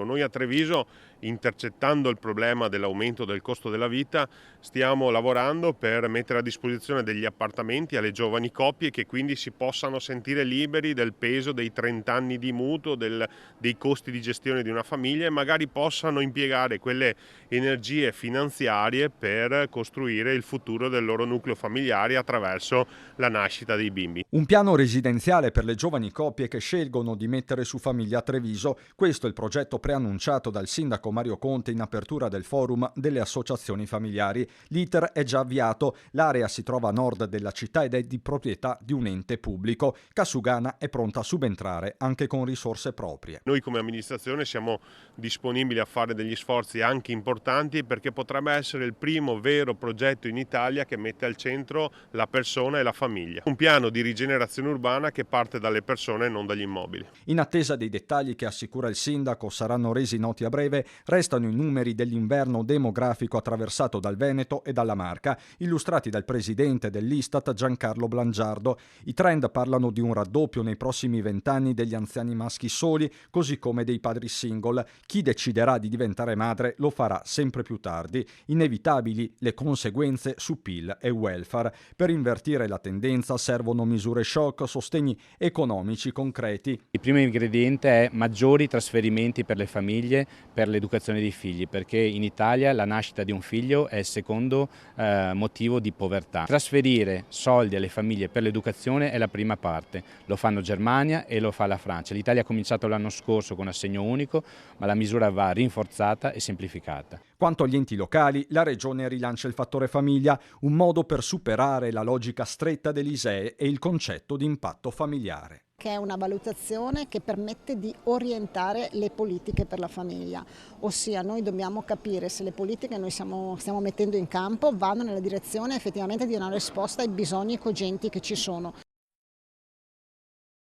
Noi a Treviso, intercettando il problema dell'aumento del costo della vita, stiamo lavorando per mettere a disposizione degli appartamenti alle giovani coppie che quindi si possano sentire liberi del peso dei 30 anni di mutuo, dei costi di gestione di una famiglia, e magari possano impiegare quelle energie finanziarie per costruire il futuro del loro nucleo familiare attraverso la nascita dei bimbi. Un piano residenziale per le giovani coppie che scelgono di mettere su famiglia a Treviso. Questo è il progetto preannunciato dal sindaco Mario Conte in apertura del forum delle associazioni familiari. L'iter è già avviato, l'area si trova a nord della città ed è di proprietà di un ente pubblico. Casugana è pronta a subentrare anche con risorse proprie. Noi come amministrazione siamo disponibili a fare degli sforzi anche importanti, perché potrebbe essere il primo vero progetto in Italia che mette al centro la persona e la famiglia. Un piano di rigenerazione urbana che parte dalle persone e non dagli immobili. In attesa dei dettagli che assicura il sindaco saranno resi noti a breve, restano i numeri dell'inverno demografico attraversato dal Veneto e dalla Marca, illustrati dal presidente dell'Istat Giancarlo Blangiardo. I trend parlano di un raddoppio nei prossimi 20 anni degli anziani maschi soli, così come dei padri single. Chi deciderà di diventare madre lo farà sempre più tardi. Inevitabili le conseguenze su PIL e welfare. Per invertire la tendenza servono misure shock, sostegni economici concreti. Il primo ingrediente è maggiori trasferimenti per le famiglie per l'educazione dei figli, perché in Italia la nascita di un figlio è il secondo motivo di povertà. Trasferire soldi alle famiglie per l'educazione è la prima parte, lo fanno Germania e lo fa la Francia. L'Italia ha cominciato l'anno scorso con assegno unico, ma la misura va rinforzata e semplificata. Quanto agli enti locali, la Regione rilancia il fattore famiglia, un modo per superare la logica stretta dell'ISEE e il concetto di impatto familiare. Che è una valutazione che permette di orientare le politiche per la famiglia, ossia noi dobbiamo capire se le politiche che noi stiamo mettendo in campo vanno nella direzione effettivamente di una risposta ai bisogni cogenti che ci sono.